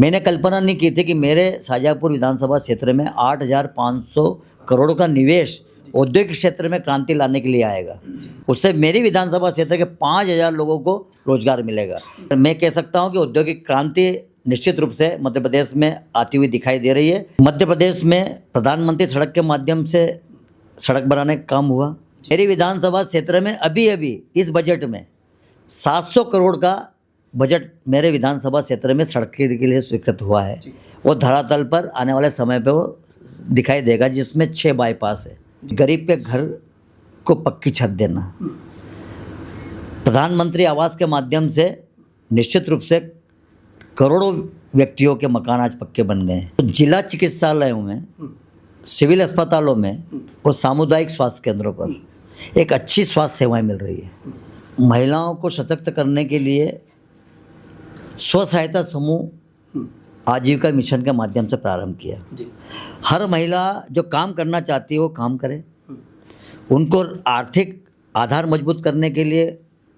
मैंने कल्पना नहीं की थी कि मेरे शाहजहाँपुर विधानसभा क्षेत्र में 8,500 करोड़ का निवेश औद्योगिक क्षेत्र में क्रांति लाने के लिए आएगा। उससे मेरी विधानसभा क्षेत्र के 5,000 लोगों को रोजगार मिलेगा। मैं कह सकता हूं कि औद्योगिक क्रांति निश्चित रूप से मध्य प्रदेश में आती हुई दिखाई दे रही है। मध्य प्रदेश में प्रधानमंत्री सड़क के माध्यम से सड़क बनाने का काम हुआ। मेरी विधानसभा क्षेत्र में अभी इस बजट में 700 करोड़ का बजट मेरे विधानसभा क्षेत्र में सड़क के लिए स्वीकृत हुआ है। वो धरातल पर आने वाले समय पे वो दिखाई देगा, जिसमें 6 बाईपास है। गरीब के घर को पक्की छत देना, प्रधानमंत्री आवास के माध्यम से निश्चित रूप से करोड़ों व्यक्तियों के मकान आज पक्के बन गए हैं। तो जिला चिकित्सालयों में, सिविल अस्पतालों में और सामुदायिक स्वास्थ्य केंद्रों पर एक अच्छी स्वास्थ्य सेवाएं मिल रही है। महिलाओं को सशक्त करने के लिए स्व सहायता समूह आजीविका मिशन के माध्यम से प्रारंभ किया। हर महिला जो काम करना चाहती है वो काम करे। उनको आर्थिक आधार मजबूत करने के लिए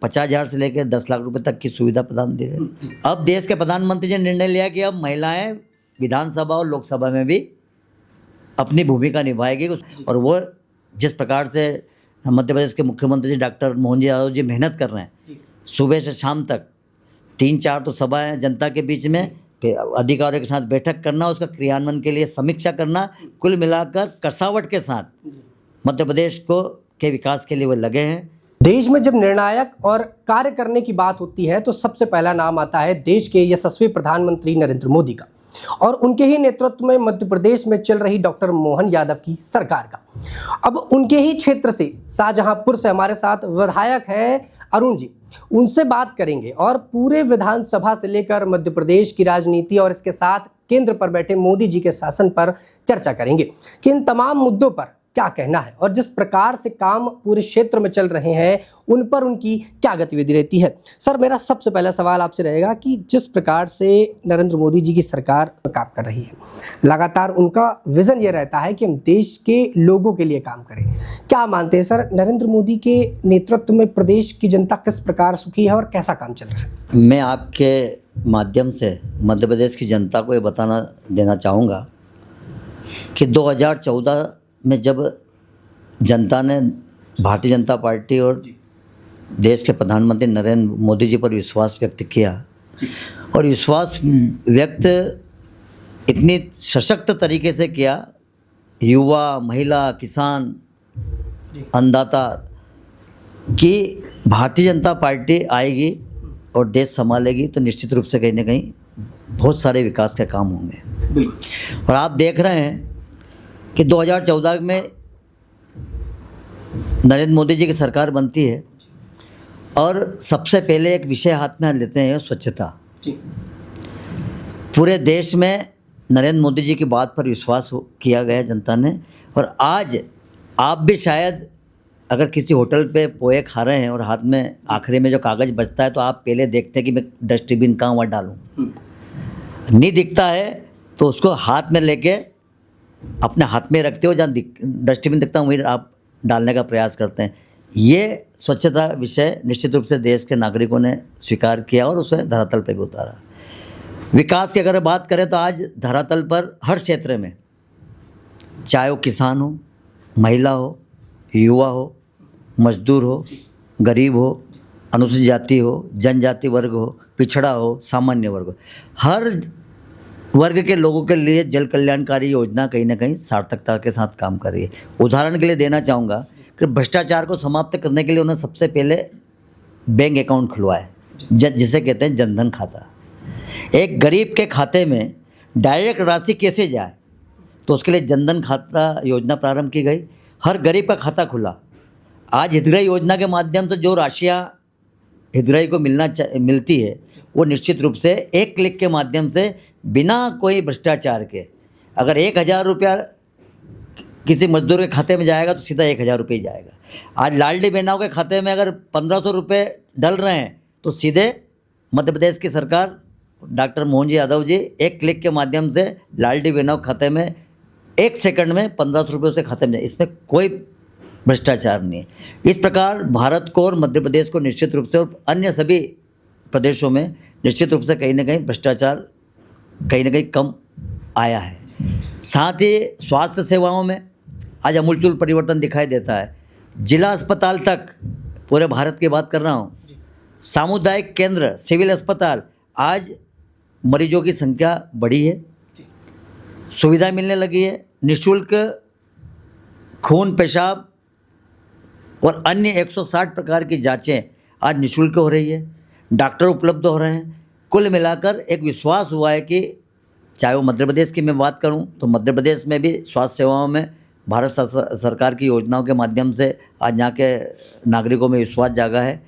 50,000 से लेकर 10 लाख रुपए तक की सुविधा प्रदान दी है। अब देश के प्रधानमंत्री जी ने निर्णय लिया कि अब महिलाएं विधानसभा और लोकसभा में भी अपनी भूमिका निभाएगी। और वो जिस प्रकार से मध्य प्रदेश के मुख्यमंत्री जी डॉक्टर मोहन जी यादव जी मेहनत कर रहे हैं, सुबह से शाम तक 3-4 तो सभाएं जनता के बीच में, फिर अधिकारियों के साथ बैठक करना, उसका क्रियान्वयन के लिए समीक्षा करना, कुल मिलाकर कसावट के साथ मध्य प्रदेश को के विकास के लिए वो लगे हैं। देश में जब निर्णायक और कार्य करने की बात होती है तो सबसे पहला नाम आता है देश के यशस्वी प्रधानमंत्री नरेंद्र मोदी का, और उनके ही नेतृत्व में मध्य प्रदेश में चल रही डॉक्टर मोहन यादव की सरकार का। अब उनके ही क्षेत्र से, शाहजहांपुर से हमारे साथ विधायक हैं अरुण जी, उनसे बात करेंगे और पूरे विधानसभा से लेकर मध्य प्रदेश की राजनीति और इसके साथ केंद्र पर बैठे मोदी जी के शासन पर चर्चा करेंगे कि इन तमाम मुद्दों पर क्या कहना है और जिस प्रकार से काम पूरे क्षेत्र में चल रहे हैं उन पर उनकी क्या गतिविधि रहती है। सर, मेरा सबसे पहला सवाल आपसे रहेगा कि जिस प्रकार से नरेंद्र मोदी जी की सरकार काम कर रही है, लगातार उनका विजन ये रहता है कि हम देश के लोगों के लिए काम करें। क्या मानते हैं सर, नरेंद्र मोदी के नेतृत्व में प्रदेश की जनता किस प्रकार सुखी है और कैसा काम चल रहा है? मैं आपके माध्यम से मध्य प्रदेश की जनता को ये बताना देना चाहूँगा कि 2014 में जब जनता ने भारतीय जनता पार्टी और देश के प्रधानमंत्री नरेंद्र मोदी जी पर विश्वास व्यक्त किया, और विश्वास व्यक्त इतनी सशक्त तरीके से किया, युवा, महिला, किसान, अन्नदाता, कि भारतीय जनता पार्टी आएगी और देश संभालेगी, तो निश्चित रूप से कहीं ना कहीं बहुत सारे विकास के काम होंगे। और आप देख रहे हैं कि 2014 में नरेंद्र मोदी जी की सरकार बनती है और सबसे पहले एक विषय हाथ में लेते हैं, स्वच्छता। पूरे देश में नरेंद्र मोदी जी की बात पर विश्वास किया गया जनता ने। और आज आप भी शायद अगर किसी होटल पे पोहे खा रहे हैं और हाथ में आखिरी में जो कागज़ बचता है, तो आप पहले देखते हैं कि मैं डस्टबिन कहाँ वहाँ डालूँ। नहीं दिखता है तो उसको हाथ में लेके अपने हाथ में रखते हो, जहाँ डस्टबिन दिखता है वहीं आप डालने का प्रयास करते हैं। ये स्वच्छता विषय निश्चित रूप से देश के नागरिकों ने स्वीकार किया और उसे धरातल पर भी उतारा। विकास की अगर बात करें तो आज धरातल पर हर क्षेत्र में, चाहे वो किसान हो, महिला हो, युवा हो, मजदूर हो, गरीब हो, अनुसूचित जाति हो, जनजाति वर्ग हो, पिछड़ा हो, सामान्य वर्ग हो, हर वर्ग के लोगों के लिए जल कल्याणकारी योजना कहीं ना कहीं सार्थकता के साथ काम कर रही है। उदाहरण के लिए देना चाहूँगा कि भ्रष्टाचार को समाप्त करने के लिए उन्होंने सबसे पहले बैंक अकाउंट खुलवाया, जिसे कहते हैं जनधन खाता। एक गरीब के खाते में डायरेक्ट राशि कैसे जाए, तो उसके लिए जनधन खाता योजना प्रारंभ की गई। हर गरीब का खाता खुला। आज हितग्राही योजना के माध्यम से जो राशियाँ हितग्राही को मिलती है, वो निश्चित रूप से एक क्लिक के माध्यम से बिना कोई भ्रष्टाचार के, अगर 1,000 रुपया किसी मजदूर के खाते में जाएगा तो सीधा 1,000 रुपये ही जाएगा। आज लाडली बहनों के खाते में अगर 1,500 रुपये डल रहे हैं तो सीधे मध्य प्रदेश की सरकार, डॉक्टर मोहन जी यादव जी, एक क्लिक के माध्यम से लाडली बहनों के खाते में 1 सेकंड में 1,500 रुपये उसे खाते में जाए। इसमें कोई भ्रष्टाचार नहीं है। इस प्रकार भारत को और मध्य प्रदेश को निश्चित रूप से और अन्य सभी प्रदेशों में निश्चित रूप से कहीं ना कहीं भ्रष्टाचार कहीं ना कहीं कम आया है। साथ ही स्वास्थ्य सेवाओं में आज अमूलचूल परिवर्तन दिखाई देता है। जिला अस्पताल तक, पूरे भारत की बात कर रहा हूँ, सामुदायिक केंद्र, सिविल अस्पताल, आज मरीजों की संख्या बढ़ी है, सुविधा मिलने लगी है। निःशुल्क खून, पेशाब और अन्य 160 प्रकार की जांचें आज निःशुल्क हो रही है, डॉक्टर उपलब्ध हो रहे हैं। कुल मिलाकर एक विश्वास हुआ है कि चाहे वो मध्य प्रदेश की मैं बात करूं तो मध्य प्रदेश में भी स्वास्थ्य सेवाओं में भारत सरकार की योजनाओं के माध्यम से आज यहाँ के नागरिकों में विश्वास जागा है।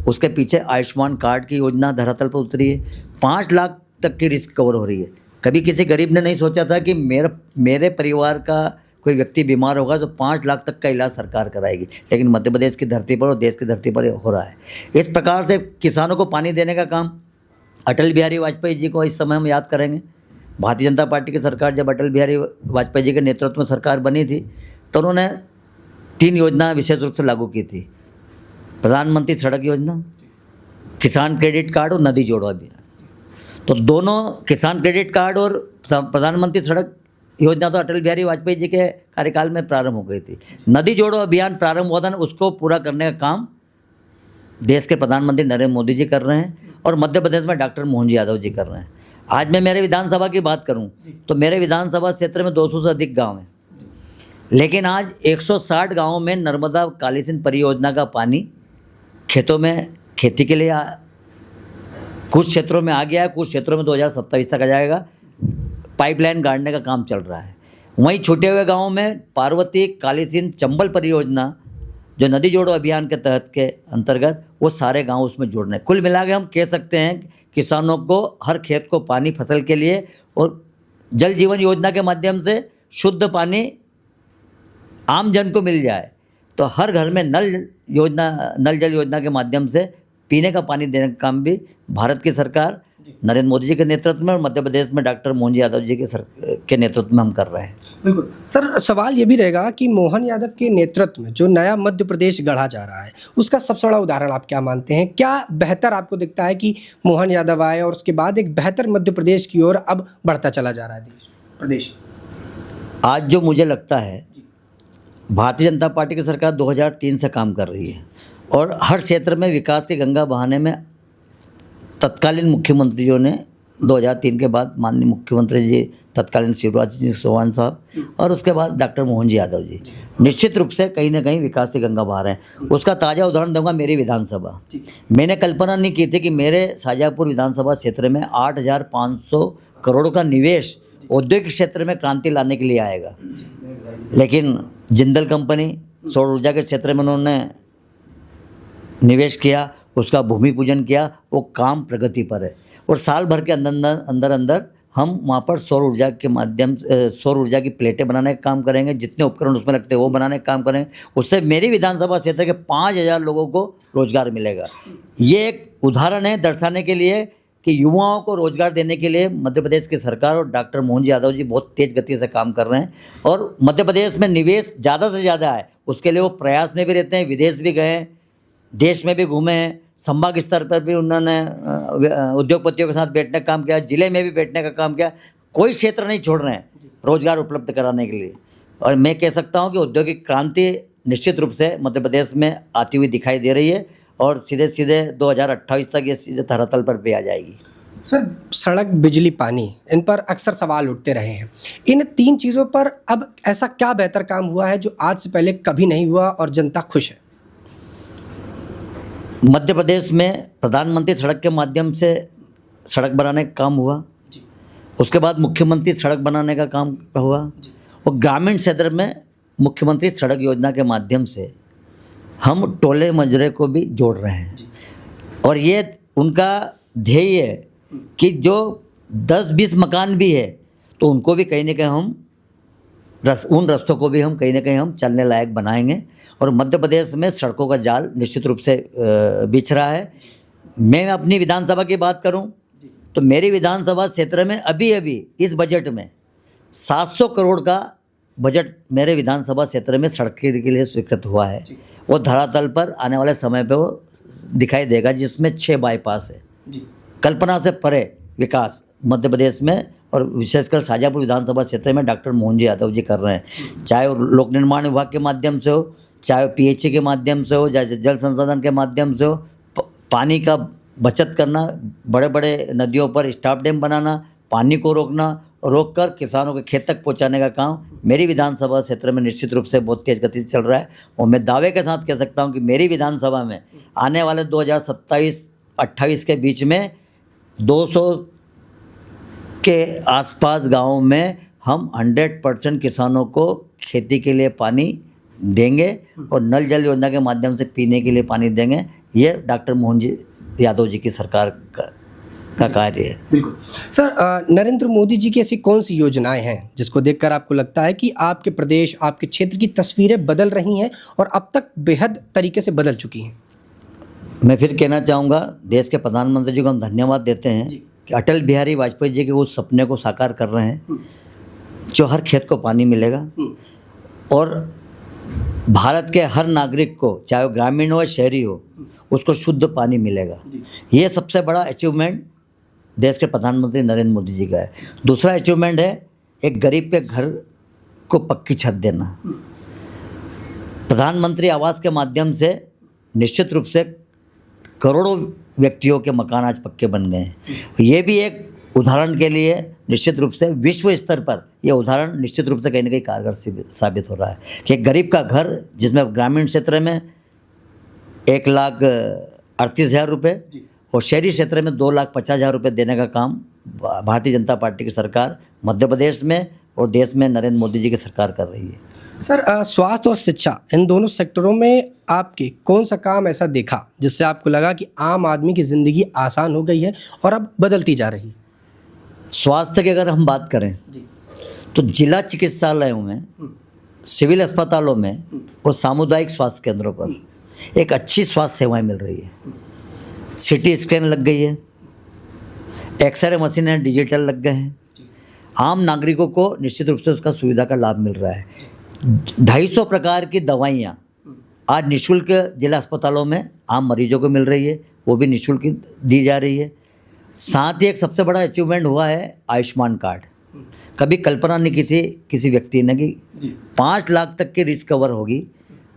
उसके पीछे आयुष्मान कार्ड की योजना धरातल पर उतरी है। 5 लाख तक की रिस्क कवर हो रही है। कभी किसी गरीब ने नहीं सोचा था कि मेरे परिवार का कोई व्यक्ति बीमार होगा तो 5 लाख तक का इलाज सरकार कराएगी, लेकिन मध्य प्रदेश की धरती पर और देश की धरती पर हो रहा है। इस प्रकार से किसानों को पानी देने का काम अटल बिहारी वाजपेयी जी को इस समय हम याद करेंगे। भारतीय जनता पार्टी की सरकार जब अटल बिहारी वाजपेयी जी के नेतृत्व में सरकार बनी थी तो उन्होंने 3 योजना विशेष रूप से लागू की थी। प्रधानमंत्री सड़क योजना, किसान क्रेडिट कार्ड और नदी जोड़ो अभियान। तो दोनों, किसान क्रेडिट कार्ड और प्रधानमंत्री सड़क योजना तो अटल बिहारी वाजपेयी जी के कार्यकाल में प्रारंभ हो गई थी। नदी जोड़ो अभियान प्रारंभ हुआ था, उसको पूरा करने का काम देश के प्रधानमंत्री नरेंद्र मोदी जी कर रहे हैं और मध्य प्रदेश में डॉक्टर मोहन जी यादव जी कर रहे हैं। आज मैं मेरे विधानसभा की बात करूं तो मेरे विधानसभा क्षेत्र में 200 से अधिक गांव हैं, लेकिन आज 160 गांवों में नर्मदा काली सिंध परियोजना का पानी खेतों में खेती के लिए कुछ क्षेत्रों में आ गया है, कुछ क्षेत्रों में 2027 तक आ जाएगा। पाइपलाइन गाड़ने का काम चल रहा है। वहीं छूटे हुए गांवों में पार्वती, काली सिंध, चंबल परियोजना जो नदी जोड़ो अभियान के तहत के अंतर्गत, वो सारे गांव उसमें जुड़ रहे हैं। कुल मिला के हम कह सकते हैं कि किसानों को हर खेत को पानी फसल के लिए और जल जीवन योजना के माध्यम से शुद्ध पानी आम जन को मिल जाए, तो हर घर में नल जल योजना के माध्यम से पीने का पानी देने का काम भी भारत की सरकार नरेंद्र मोदी जी के नेतृत्व में और मध्य प्रदेश में डॉक्टर मोहन जी यादव जी के नेतृत्व में हम कर रहे हैं। बिल्कुल सर, सवाल ये भी रहेगा कि मोहन यादव के नेतृत्व में जो नया मध्य प्रदेश गढ़ा जा रहा है, उसका सबसे बड़ा उदाहरण आप क्या मानते हैं? क्या बेहतर आपको दिखता है कि मोहन यादव आए और उसके बाद एक बेहतर मध्य प्रदेश की ओर अब बढ़ता चला जा रहा है प्रदेश? आज जो मुझे लगता है, भारतीय जनता पार्टी की सरकार 2003 से काम कर रही है और हर क्षेत्र में विकास की गंगा बहाने में तत्कालीन मुख्यमंत्रियों ने 2003 के बाद माननीय मुख्यमंत्री जी तत्कालीन शिवराज सिंह चौहान साहब और उसके बाद डॉक्टर मोहन जी यादव जी निश्चित रूप से कहीं ना कहीं विकास की गंगा बहा रहे हैं। उसका ताज़ा उदाहरण दूंगा मेरी विधानसभा। मैंने कल्पना नहीं की थी कि मेरे शाहजहाँपुर विधानसभा क्षेत्र में 8,500 करोड़ का निवेश औद्योगिक क्षेत्र में क्रांति लाने के लिए आएगा, लेकिन जिंदल कंपनी सौर ऊर्जा के क्षेत्र में उन्होंने निवेश किया, उसका भूमि पूजन किया, वो काम प्रगति पर है और साल भर के अंदर हम वहाँ पर सौर ऊर्जा के माध्यम से सौर ऊर्जा की प्लेटें बनाने का काम करेंगे। जितने उपकरण उसमें लगते हैं वो बनाने का काम करेंगे। उससे मेरी विधानसभा क्षेत्र के 5,000 लोगों को रोजगार मिलेगा। ये एक उदाहरण है दर्शाने के लिए कि युवाओं को रोजगार देने के लिए मध्य प्रदेश की सरकार और डॉक्टर मोहन जी यादव जी बहुत तेज़ गति से काम कर रहे हैं और मध्य प्रदेश में निवेश ज़्यादा से ज़्यादा है, उसके लिए वो प्रयास में भी रहते हैं। विदेश भी गए, देश में भी घूमे हैं, संभाग स्तर पर भी उन्होंने उद्योगपतियों के साथ बैठने का काम किया, जिले में भी बैठने का काम किया। कोई क्षेत्र नहीं छोड़ रहे हैं रोजगार उपलब्ध कराने के लिए। और मैं कह सकता हूं कि औद्योगिक क्रांति निश्चित रूप से मध्य प्रदेश में आती हुई दिखाई दे रही है और सीधे सीधे 2028 तक ये सीधे धरातल पर भी आ जाएगी। सर, सड़क, बिजली, पानी, इन पर अक्सर सवाल उठते रहे हैं। इन 3 चीज़ों पर अब ऐसा क्या बेहतर काम हुआ है जो आज से पहले कभी नहीं हुआ और जनता खुश है? मध्य प्रदेश में प्रधानमंत्री सड़क के माध्यम से सड़क बनाने का काम हुआ, उसके बाद मुख्यमंत्री सड़क बनाने का काम हुआ और ग्रामीण क्षेत्र में मुख्यमंत्री सड़क योजना के माध्यम से हम टोले मजरे को भी जोड़ रहे हैं और ये उनका ध्येय है कि जो 10-20 मकान भी है तो उनको भी कहीं ना कहीं हम उन रास्तों को भी हम कहीं ना कहीं हम चलने लायक बनाएंगे और मध्य प्रदेश में सड़कों का जाल निश्चित रूप से बिछ रहा है। मैं अपनी विधानसभा की बात करूं तो मेरी विधानसभा क्षेत्र में अभी इस बजट में 700 करोड़ का बजट मेरे विधानसभा क्षेत्र में सड़क के लिए स्वीकृत हुआ है। वो धरातल पर आने वाले समय पे वो दिखाई देगा, जिसमें 6 बाईपास है। कल्पना से परे विकास मध्य प्रदेश में और विशेषकर शाजापुर विधानसभा क्षेत्र में डॉक्टर मोहन जी यादव जी कर रहे हैं। चाहे वो लोक निर्माण विभाग के माध्यम से हो, चाहे वो पीएचई के माध्यम से हो, चाहे जल संसाधन के माध्यम से हो, पानी का बचत करना, बड़े बड़े नदियों पर स्टॉप डैम बनाना, पानी को रोककर किसानों के खेत तक पहुंचाने का काम मेरी विधानसभा क्षेत्र में निश्चित रूप से बहुत तेज़ गति से चल रहा है। और मैं दावे के साथ कह सकता हूं कि मेरी विधानसभा में आने वाले 2027-28 के बीच में 200 के आसपास गाँवों में हम 100% किसानों को खेती के लिए पानी देंगे और नल जल योजना के माध्यम से पीने के लिए पानी देंगे। ये डॉक्टर मोहन जी यादव जी की सरकार का कार्य है। बिल्कुल सर, नरेंद्र मोदी जी की ऐसी कौन सी योजनाएं हैं जिसको देखकर आपको लगता है कि आपके प्रदेश, आपके क्षेत्र की तस्वीरें बदल रही हैं और अब तक बेहद तरीके से बदल चुकी हैं? मैं फिर कहना चाहूँगा, देश के प्रधानमंत्री जी को हम धन्यवाद देते हैं कि अटल बिहारी वाजपेयी जी के उस सपने को साकार कर रहे हैं जो हर खेत को पानी मिलेगा और भारत के हर नागरिक को, चाहे वो ग्रामीण हो या शहरी हो, उसको शुद्ध पानी मिलेगा। ये सबसे बड़ा अचीवमेंट देश के प्रधानमंत्री नरेंद्र मोदी जी का है। दूसरा अचीवमेंट है एक गरीब के घर को पक्की छत देना। प्रधानमंत्री आवास के माध्यम से निश्चित रूप से करोड़ों व्यक्तियों के मकान आज पक्के बन गए हैं। ये भी एक उदाहरण के लिए निश्चित रूप से विश्व स्तर पर यह उदाहरण निश्चित रूप से कहीं ना कहीं कारगर साबित हो रहा है कि एक गरीब का घर, जिसमें ग्रामीण क्षेत्र में 1,38,000 रुपये और शहरी क्षेत्र में 2,50,000 रुपये देने का काम भारतीय जनता पार्टी की सरकार मध्य प्रदेश में और देश में नरेंद्र मोदी जी की सरकार कर रही है। सर, स्वास्थ्य और शिक्षा, इन दोनों सेक्टरों में आपके कौन सा काम ऐसा देखा जिससे आपको लगा कि आम आदमी की ज़िंदगी आसान हो गई है और अब बदलती जा रही? स्वास्थ्य की अगर हम बात करें तो जिला चिकित्सालयों में, सिविल अस्पतालों में और सामुदायिक स्वास्थ्य केंद्रों पर एक अच्छी स्वास्थ्य सेवाएं मिल रही है। सीटी स्कैन लग गई है, एक्सरे मशीनें डिजिटल लग गए हैं, आम नागरिकों को निश्चित रूप से उसका सुविधा का लाभ मिल रहा है। 250 प्रकार की दवाइयाँ आज निःशुल्क जिला अस्पतालों में आम मरीजों को मिल रही है, वो भी निःशुल्क दी जा रही है। साथ ही एक सबसे बड़ा अचीवमेंट हुआ है आयुष्मान कार्ड। कभी कल्पना नहीं की थी किसी व्यक्ति ने कि 5 लाख तक की रिस्क कवर होगी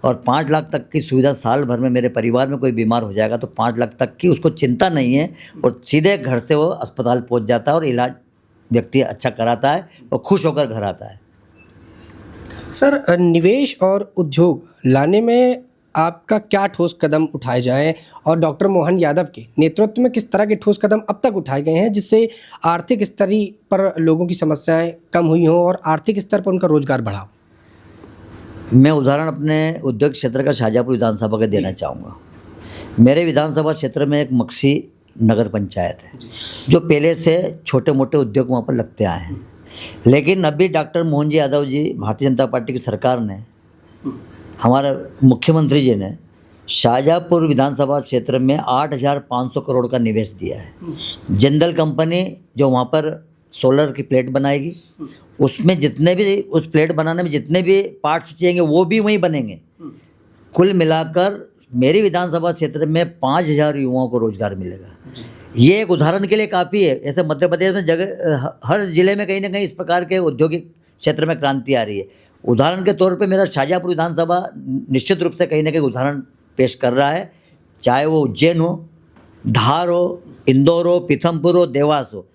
और 5 लाख तक की सुविधा साल भर में मेरे परिवार में कोई बीमार हो जाएगा तो 5 लाख तक की उसको चिंता नहीं है और सीधे घर से वो अस्पताल पहुंच जाता है और इलाज व्यक्ति अच्छा कराता है और खुश होकर घर आता है। सर, निवेश और उद्योग लाने में आपका क्या ठोस कदम उठाए जाएं और डॉक्टर मोहन यादव के नेतृत्व में किस तरह के ठोस कदम अब तक उठाए गए हैं जिससे आर्थिक स्तर पर लोगों की समस्याएं कम हुई हों और आर्थिक स्तर पर उनका रोजगार बढ़ा हो? मैं उदाहरण अपने उद्योग क्षेत्र का शाजापुर विधानसभा का देना चाहूँगा। मेरे विधानसभा क्षेत्र में एक मक्सी नगर पंचायत है जो पहले से छोटे मोटे उद्योग वहाँ पर लगते आए हैं, लेकिन अभी डॉक्टर मोहन जी यादव जी, भारतीय जनता पार्टी की सरकार ने, हमारे मुख्यमंत्री जी ने शाजापुर विधानसभा क्षेत्र में 8,500 करोड़ का निवेश दिया है। जिंदल कंपनी जो वहाँ पर सोलर की प्लेट बनाएगी, उसमें जितने भी, उस प्लेट बनाने में जितने भी पार्ट्स चाहिए वो भी वहीं बनेंगे। कुल मिलाकर मेरी विधानसभा क्षेत्र में 5,000 युवाओं को रोजगार मिलेगा। ये एक उदाहरण के लिए काफ़ी है। ऐसे मध्य प्रदेश में जगह हर जिले में कहीं ना कहीं इस प्रकार के औद्योगिक क्षेत्र में क्रांति आ रही है। उदाहरण के तौर पे मेरा शाजापुर विधानसभा निश्चित रूप से कहीं ना कहीं उदाहरण पेश कर रहा है, चाहे वो उज्जैन हो, धार हो, इंदौर हो, पीथमपुर हो, देवास हो,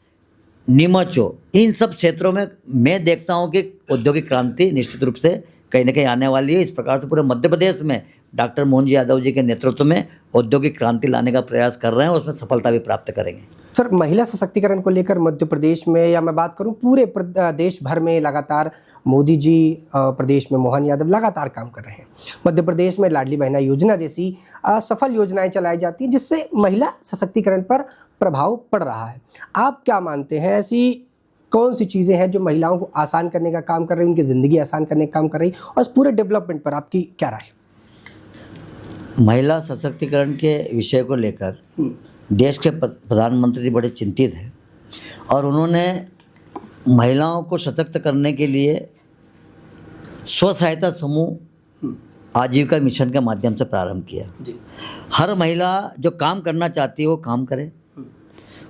नीमच हो, इन सब क्षेत्रों में मैं देखता हूं कि औद्योगिक क्रांति निश्चित रूप से कहीं ना कहीं आने वाली है। इस प्रकार से पूरे मध्य प्रदेश में डॉक्टर मोहन जी यादव जी के नेतृत्व में औद्योगिक क्रांति लाने का प्रयास कर रहे हैं और उसमें सफलता भी प्राप्त करेंगे। सर, महिला सशक्तिकरण को लेकर मध्य प्रदेश में, या मैं बात करूं पूरे देश भर में, लगातार मोदी जी प्रदेश में मोहन यादव लगातार काम कर रहे हैं। मध्य प्रदेश में लाडली बहना योजना जैसी सफल योजनाएं चलाई जाती हैं जिससे महिला सशक्तिकरण पर प्रभाव पड़ रहा है। आप क्या मानते हैं, ऐसी कौन सी चीज़ें हैं जो महिलाओं को आसान करने का काम कर रही, उनकी ज़िंदगी आसान करने का काम कर रही, और इस पूरे डेवलपमेंट पर आपकी क्या राय है? महिला सशक्तिकरण के विषय को लेकर देश के प्रधानमंत्री बड़े चिंतित हैं और उन्होंने महिलाओं को सशक्त करने के लिए स्व सहायता समूह आजीविका मिशन के माध्यम से प्रारंभ किया। हर महिला जो काम करना चाहती है वो काम करे,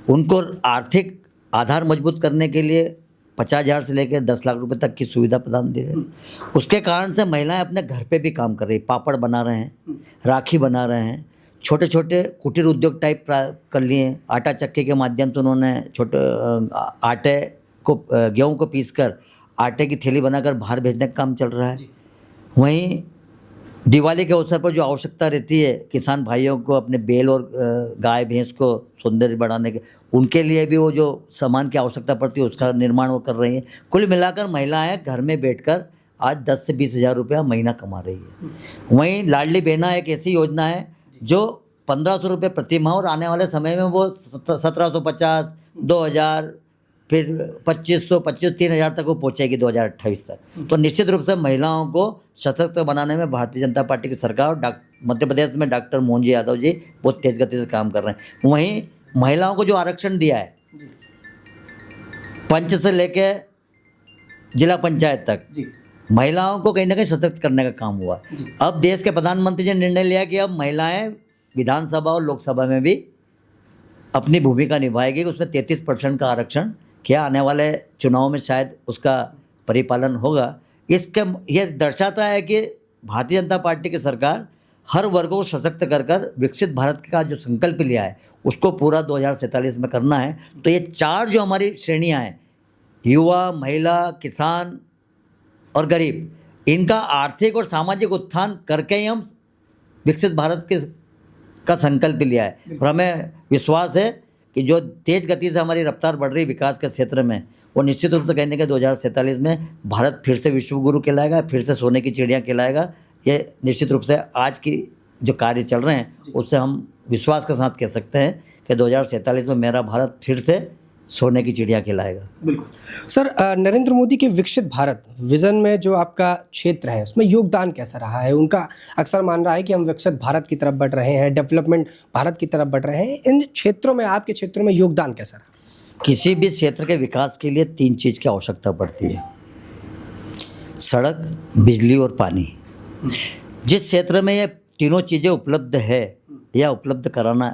उनको आर्थिक आधार मजबूत करने के लिए 50,000 से लेकर 10 लाख रुपए तक की सुविधा प्रदान दे रहे हैं। उसके कारण से महिलाएं अपने घर पे भी काम कर रही, पापड़ बना रहे हैं, राखी बना रहे हैं, छोटे छोटे कुटीर उद्योग टाइप कर लिए। आटा चक्की के माध्यम से उन्होंने छोटे आटे को, गेहूं को पीसकर आटे की थैली बनाकर बाहर भेजने का काम चल रहा है। वहीं दिवाली के अवसर पर जो आवश्यकता रहती है किसान भाइयों को अपने बैल और गाय भैंस को सौंदर्य बढ़ाने के, उनके लिए भी वो जो सामान की आवश्यकता पड़ती है उसका निर्माण वो कर रही है। कुल मिलाकर महिलाएं घर में बैठकर आज 10 से 20 हज़ार रुपया महीना कमा रही है। वहीं लाडली बहना एक ऐसी योजना है जो 1,500 रुपये प्रति माह, और आने वाले समय में वो 1,750, 2,000, फिर 2,500, 3,000 तक वो पहुँचेगी 2028 तक। तो निश्चित रूप से महिलाओं को सशक्त बनाने में भारतीय जनता पार्टी की सरकार और मध्य प्रदेश में डॉक्टर मोहन जी यादव जी बहुत तेज गति से काम कर रहे हैं। वहीं महिलाओं को जो आरक्षण दिया है पंच से लेके जिला पंचायत तक, महिलाओं को कहीं ना कहीं सशक्त करने का काम हुआ। अब देश के प्रधानमंत्री जी ने निर्णय लिया कि अब महिलाएं विधानसभा और लोकसभा में भी अपनी भूमिका निभाएगी। उसमें 33% का आरक्षण किया, आने वाले चुनाव में शायद उसका परिपालन होगा। इसके ये दर्शाता है कि भारतीय जनता पार्टी की सरकार हर वर्ग को सशक्त कर कर विकसित भारत का जो संकल्प लिया है उसको पूरा 2047 में करना है। तो ये चार जो हमारी श्रेणियां हैं, युवा, महिला, किसान और गरीब, इनका आर्थिक और सामाजिक उत्थान करके ही हम विकसित भारत का संकल्प लिया है। और हमें विश्वास है कि जो तेज़ गति से हमारी रफ्तार बढ़ रही विकास के क्षेत्र में, वो निश्चित रूप से कहने के 2047 में भारत फिर से विश्व गुरु कहलाएगा, फिर से सोने की चिड़िया कहलाएगा। ये निश्चित रूप से आज की जो कार्य चल रहे हैं उससे हम विश्वास के साथ कह सकते हैं कि 2047 में मेरा भारत फिर से सोने की चिड़िया कहलाएगा। बिल्कुल सर, नरेंद्र मोदी के विकसित भारत विजन में जो आपका क्षेत्र है उसमें योगदान कैसा रहा है? उनका अक्सर मान रहा है कि हम विकसित भारत की तरफ बढ़ रहे हैं, डेवलपमेंट भारत की तरफ बढ़ रहे हैं। इन क्षेत्रों में, आपके क्षेत्रों में योगदान कैसा रहा? किसी भी क्षेत्र के विकास के लिए 3 चीज़ की आवश्यकता पड़ती है: सड़क, बिजली और पानी। जिस क्षेत्र में ये तीनों चीज़ें उपलब्ध है या उपलब्ध कराना,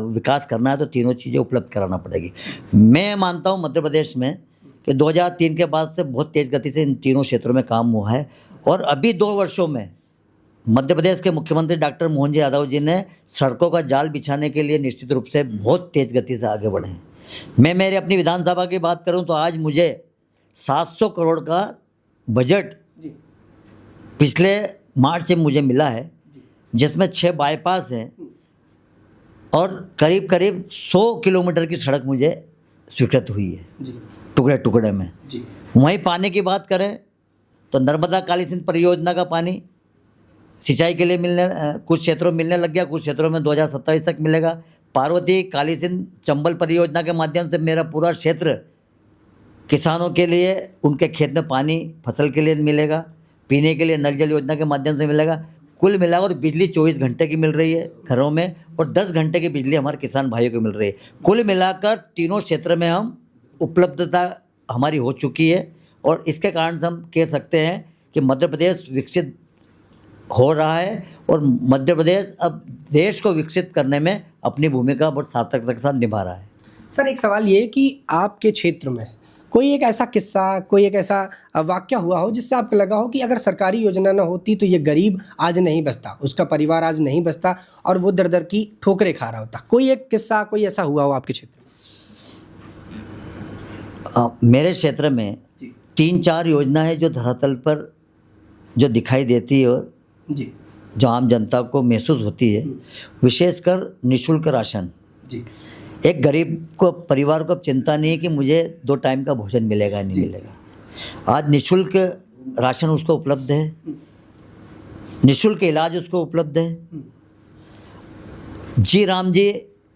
विकास करना है, तो तीनों चीज़ें उपलब्ध कराना पड़ेगी। मैं मानता हूँ मध्य प्रदेश में कि 2003 के बाद से बहुत तेज़ गति से इन तीनों क्षेत्रों में काम हुआ है। और अभी 2 वर्षों में मध्य प्रदेश के मुख्यमंत्री डॉक्टर मोहन जी यादव जी ने सड़कों का जाल बिछाने के लिए निश्चित रूप से बहुत तेज़ गति से आगे बढ़े हैं। मैं मेरे अपनी विधानसभा की बात करूं तो आज मुझे 700 करोड़ का बजट पिछले मार्च में मुझे मिला है, जिसमें 6 बाईपास हैं और करीब करीब 100 किलोमीटर की सड़क मुझे स्वीकृत हुई है टुकड़े टुकड़े में। वहीं पानी की बात करें तो नर्मदा काली सिंध परियोजना का पानी सिंचाई के लिए कुछ क्षेत्रों में मिलने लग गया, कुछ क्षेत्रों में 2027 तक मिलेगा। पार्वती काली सिंध चंबल परियोजना के माध्यम से मेरा पूरा क्षेत्र किसानों के लिए उनके खेत में पानी फसल के लिए मिलेगा, पीने के लिए नल जल योजना के माध्यम से मिलेगा। कुल मिलाकर बिजली 24 घंटे की मिल रही है घरों में और 10 घंटे की बिजली हमारे किसान भाइयों को मिल रही है। कुल मिलाकर तीनों क्षेत्र में हम उपलब्धता हमारी हो चुकी है और इसके कारण से हम कह सकते हैं कि मध्य प्रदेश विकसित हो रहा है और मध्य प्रदेश अब देश को विकसित करने में अपनी भूमिका बहुत सार्थकता के साथ निभा रहा है। सर, एक सवाल ये कि आपके क्षेत्र में कोई एक ऐसा किस्सा, कोई एक ऐसा वाक्य हुआ हो जिससे आपको लगा हो कि अगर सरकारी योजना ना होती तो ये गरीब आज नहीं बचता, उसका परिवार आज नहीं बचता और वो दर दर की ठोकरें खा रहा होता? कोई एक किस्सा, कोई ऐसा हुआ हो आपके क्षेत्र में? मेरे क्षेत्र में 3-4 योजना है जो धरातल पर जो दिखाई देती है और जो आम जनता को महसूस होती है। विशेषकर निःशुल्क राशन। एक गरीब को, परिवार को अब चिंता नहीं है कि मुझे 2 टाइम का भोजन मिलेगा नहीं मिलेगा। आज निःशुल्क राशन उसको उपलब्ध है, निःशुल्क इलाज उसको उपलब्ध है। जी राम जी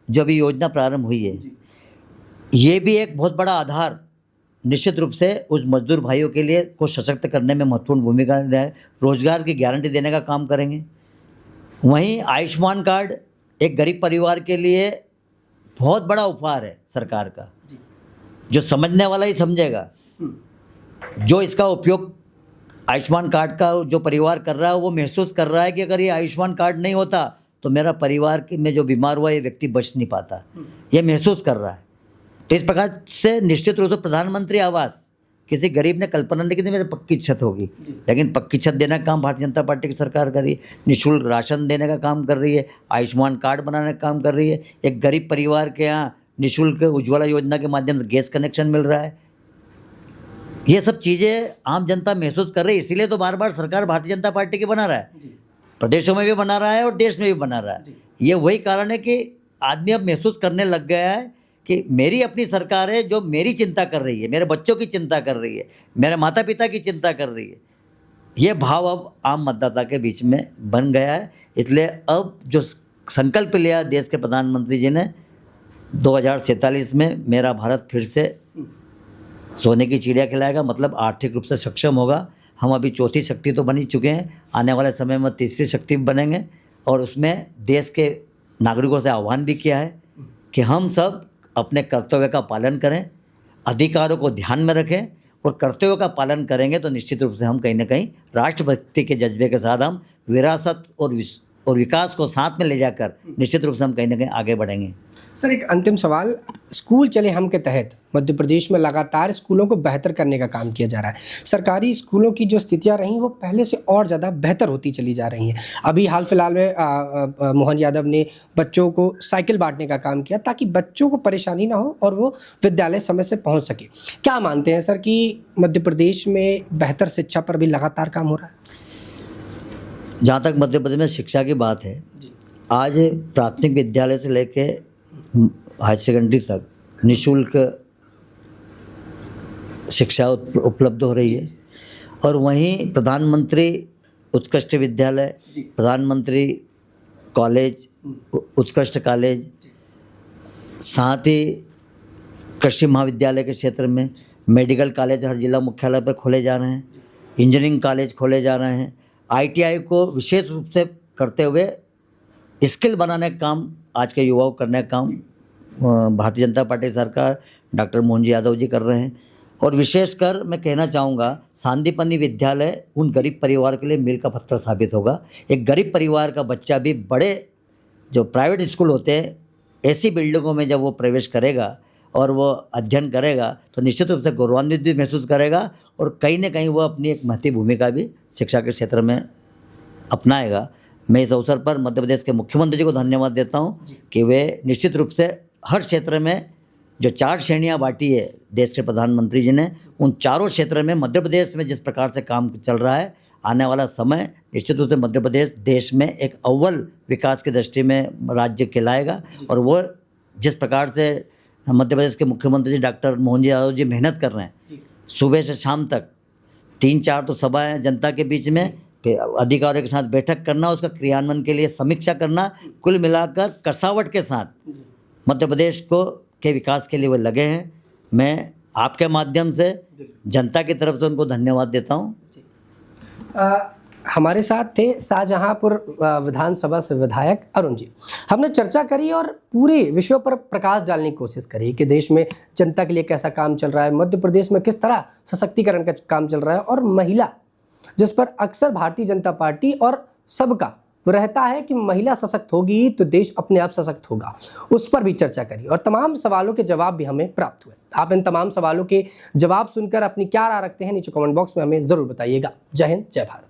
जो भी योजना प्रारंभ हुई है, ये भी एक बहुत बड़ा आधार निश्चित रूप से उस मजदूर भाइयों के लिए को सशक्त करने में महत्वपूर्ण भूमिका है, रोजगार की गारंटी देने का काम करेंगे। वहीं आयुष्मान कार्ड एक गरीब परिवार के लिए बहुत बड़ा उपहार है सरकार का, जो समझने वाला ही समझेगा। जो इसका उपयोग आयुष्मान कार्ड का जो परिवार कर रहा है वो महसूस कर रहा है कि अगर ये आयुष्मान कार्ड नहीं होता तो मेरा परिवार में जो बीमार हुआ ये व्यक्ति बच नहीं पाता, ये महसूस कर रहा है। तो इस प्रकार से निश्चित रूप से प्रधानमंत्री आवास किसी गरीब ने कल्पना नहीं की थी मेरे पक्की छत होगी, लेकिन पक्की छत देने का काम भारतीय जनता पार्टी की सरकार कर रही है, निःशुल्क राशन देने का काम कर रही है, आयुष्मान कार्ड बनाने का काम कर रही है, एक गरीब परिवार के यहाँ निःशुल्क उज्ज्वला योजना के माध्यम से गैस कनेक्शन मिल रहा है। ये सब चीज़ें आम जनता महसूस कर रही है, इसीलिए तो बार बार सरकार भारतीय जनता पार्टी की बना रहा है, प्रदेशों में भी बना रहा है और देश में भी बना रहा है। ये वही कारण है कि आदमी अब महसूस करने लग गया है कि मेरी अपनी सरकार है जो मेरी चिंता कर रही है, मेरे बच्चों की चिंता कर रही है, मेरे माता पिता की चिंता कर रही है। ये भाव अब आम मतदाता के बीच में बन गया है। इसलिए अब जो संकल्प लिया देश के प्रधानमंत्री जी ने 2047 में मेरा भारत फिर से सोने की चिड़िया खिलाएगा, मतलब आर्थिक रूप से सक्षम होगा। हम अभी चौथी शक्ति तो बन ही चुके हैं, आने वाले समय में तीसरी शक्ति बनेंगे। और उसमें देश के नागरिकों से आह्वान भी किया है कि हम सब अपने कर्तव्य का पालन करें, अधिकारों को ध्यान में रखें और कर्तव्यों का पालन करेंगे तो निश्चित रूप से हम कहीं ना कहीं राष्ट्रभक्ति के जज्बे के साथ हम विरासत और विकास को साथ में ले जाकर निश्चित रूप से हम कहीं ना कहीं आगे बढ़ेंगे। सर, एक अंतिम सवाल, स्कूल चले हम के तहत मध्य प्रदेश में लगातार स्कूलों को बेहतर करने का काम किया जा रहा है। सरकारी स्कूलों की जो स्थितियां रहीं वो पहले से और ज़्यादा बेहतर होती चली जा रही हैं। अभी हाल फिलहाल में मोहन यादव ने बच्चों को साइकिल बांटने का काम किया ताकि बच्चों को परेशानी ना हो और वो विद्यालय समय से पहुँच सके। क्या मानते हैं सर कि मध्य प्रदेश में बेहतर शिक्षा पर भी लगातार काम हो रहा है? जहाँ तक मध्य प्रदेश में शिक्षा की बात है, आज प्राथमिक विद्यालय से लेके हायर सेकेंडरी तक निःशुल्क शिक्षा उपलब्ध हो रही है। और वहीं प्रधानमंत्री उत्कृष्ट विद्यालय, प्रधानमंत्री कॉलेज, उत्कृष्ट कॉलेज, साथ ही कृषि महाविद्यालय के क्षेत्र में मेडिकल कॉलेज हर जिला मुख्यालय पर खोले जा रहे हैं, इंजीनियरिंग कॉलेज खोले जा रहे हैं। ITI को विशेष रूप से करते हुए स्किल बनाने का काम आज के युवाओं को करने का काम भारतीय जनता पार्टी सरकार डॉक्टर मोहन जी यादव जी कर रहे हैं। और विशेषकर मैं कहना चाहूँगा सांदीपनि विद्यालय उन गरीब परिवार के लिए मील का पत्थर साबित होगा। एक गरीब परिवार का बच्चा भी बड़े जो प्राइवेट स्कूल होते हैं ऐसी बिल्डिंगों में जब वो प्रवेश करेगा और वो अध्ययन करेगा तो निश्चित रूप से गौरवान्वित भी महसूस करेगा और कहीं ना कहीं वो अपनी एक महती भूमिका भी शिक्षा के क्षेत्र में अपनाएगा। मैं इस अवसर पर मध्य प्रदेश के मुख्यमंत्री जी को धन्यवाद देता हूं कि वे निश्चित रूप से हर क्षेत्र में जो 4 श्रेणियां बांटी है देश के प्रधानमंत्री जी ने, उन चारों क्षेत्र में मध्य प्रदेश में जिस प्रकार से काम चल रहा है, आने वाला समय निश्चित रूप से मध्य प्रदेश देश में एक अव्वल विकास की दृष्टि में राज्य कहलाएगा। और वो जिस प्रकार से मध्य प्रदेश के मुख्यमंत्री जी डॉक्टर मोहन जी यादव जी मेहनत कर रहे हैं, सुबह से शाम तक 3-4 तो सभाएं जनता के बीच में, फिर अधिकारियों के साथ बैठक करना, उसका क्रियान्वयन के लिए समीक्षा करना, कुल मिलाकर कसावट के साथ मध्य प्रदेश को के विकास के लिए वो लगे हैं। मैं आपके माध्यम से जनता की तरफ से उनको धन्यवाद देता हूँ। हमारे साथ थे शाहजहांपुर विधानसभा से विधायक अरुण जी। हमने चर्चा करी और पूरे विषयों पर प्रकाश डालने की कोशिश करी कि देश में जनता के लिए कैसा काम चल रहा है, मध्य प्रदेश में किस तरह सशक्तिकरण का काम चल रहा है, और महिला जिस पर अक्सर भारतीय जनता पार्टी और सबका रहता है कि महिला सशक्त होगी तो देश अपने आप सशक्त होगा, उस पर भी चर्चा करी और तमाम सवालों के जवाब भी हमें प्राप्त हुए। आप इन तमाम सवालों के जवाब सुनकर अपनी क्या राय रखते हैं नीचे कमेंट बॉक्स में हमें ज़रूर बताइएगा। जय हिंद, जय भारत।